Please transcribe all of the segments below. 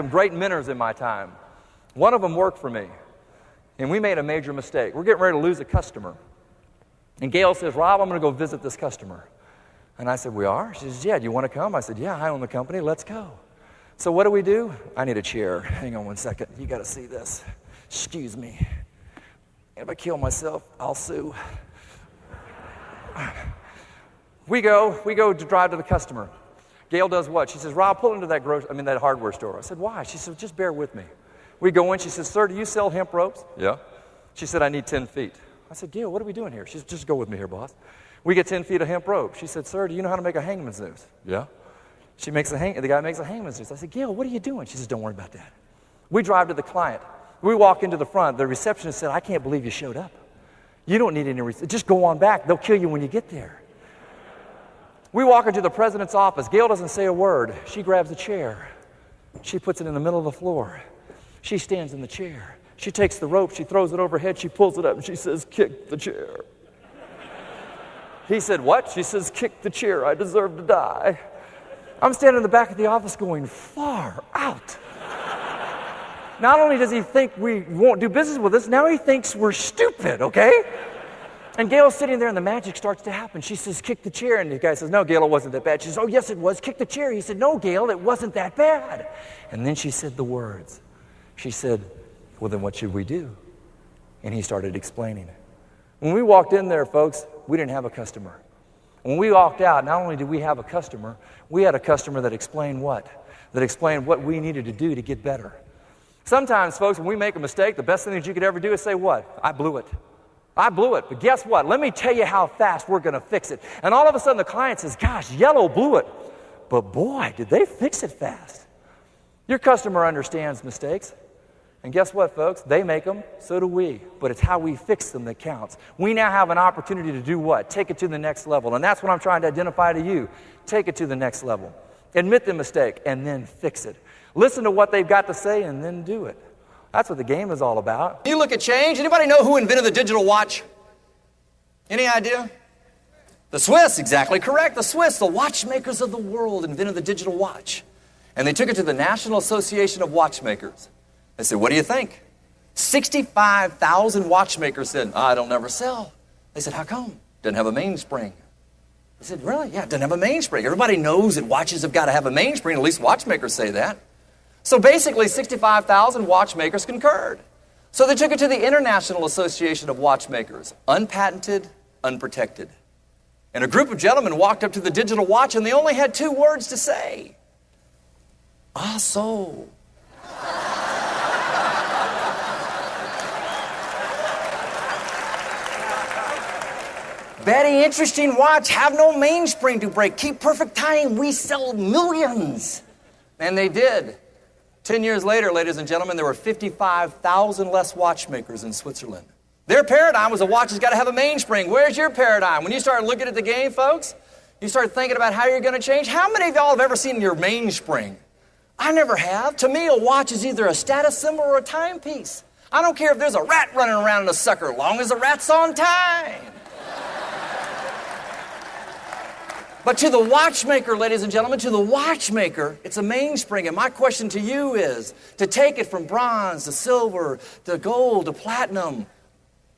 some great mentors in my time. One of them worked for me, and we made a major mistake. We're getting ready to lose a customer. And Gail says, Rob, I'm going to go visit this customer. And I said, we are? She says, yeah, do you want to come? I said, yeah, I own the company. Let's go. So what do? I need a chair. Hang on one second. You got to see this. Excuse me. If I kill myself, I'll sue. We go to drive to the customer. Gail does what? She says, Rob, pull into that hardware store. I said, why? She said, just bear with me. We go in. She says, sir, do you sell hemp ropes? Yeah. She said, I need 10 feet. I said, Gail, what are we doing here? She said, just go with me here, boss. We get 10 feet of hemp rope. She said, sir, do you know how to make a hangman's noose? Yeah. The guy makes a hangman's noose. I said, Gail, what are you doing? She says, don't worry about that. We drive to the client. We walk into the front. The receptionist said, I can't believe you showed up. You don't need any reason. Just go on back. They'll kill you when you get there. We walk into the president's office. Gail doesn't say a word. She grabs a chair. She puts it in the middle of the floor. She stands in the chair. She takes the rope. She throws it overhead. She pulls it up, and she says, kick the chair. He said, what? She says, kick the chair. I deserve to die. I'm standing in the back of the office going, far out. Not only does he think we won't do business with us, now he thinks we're stupid, okay? And Gail's sitting there, and the magic starts to happen. She says, kick the chair. And the guy says, no, Gail, it wasn't that bad. She says, oh, yes, it was. Kick the chair. He said, no, Gail, it wasn't that bad. And then she said the words. She said, well, then what should we do? And he started explaining it. When we walked in there, folks, we didn't have a customer. When we walked out, not only did we have a customer, we had a customer that explained what? That explained what we needed to do to get better. Sometimes, folks, when we make a mistake, the best thing that you could ever do is say what? I blew it. I blew it. But guess what? Let me tell you how fast we're going to fix it. And all of a sudden the client says, gosh, Yellow blew it. But boy, did they fix it fast. Your customer understands mistakes. And guess what, folks? They make them, so do we. But it's how we fix them that counts. We now have an opportunity to do what? Take it to the next level. And that's what I'm trying to identify to you. Take it to the next level. Admit the mistake and then fix it. Listen to what they've got to say and then do it. That's what the game is all about. You look at change. Anybody know who invented the digital watch? Any idea? The Swiss, exactly correct. The Swiss, the watchmakers of the world, invented the digital watch. And they took it to the National Association of Watchmakers. They said, what do you think? 65,000 watchmakers said, it'll never sell. They said, how come? Doesn't have a mainspring. They said, really? Yeah, it doesn't have a mainspring. Everybody knows that watches have got to have a mainspring. At least watchmakers say that. So basically, 65,000 watchmakers concurred. So they took it to the International Association of Watchmakers, unpatented, unprotected. And a group of gentlemen walked up to the digital watch, and they only had 2 words to say. So. Very interesting watch. Have no mainspring to break. Keep perfect time. We sell millions. And they did. 10 years later, ladies and gentlemen, there were 55,000 less watchmakers in Switzerland. Their paradigm was a watch has got to have a mainspring. Where's your paradigm? When you start looking at the game, folks, you start thinking about how you're going to change. How many of y'all have ever seen your mainspring? I never have. To me, a watch is either a status symbol or a timepiece. I don't care if there's a rat running around in a sucker, long as the rat's on time. But to the watchmaker, ladies and gentlemen, to the watchmaker, it's a mainspring. And my question to you is, to take it from bronze to silver to gold to platinum,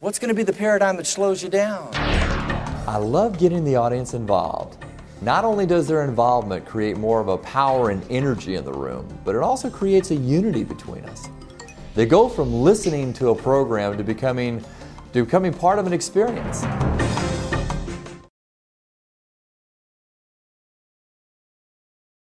what's going to be the paradigm that slows you down? I love getting the audience involved. Not only does their involvement create more of a power and energy in the room, but it also creates a unity between us. They go from listening to a program to becoming part of an experience.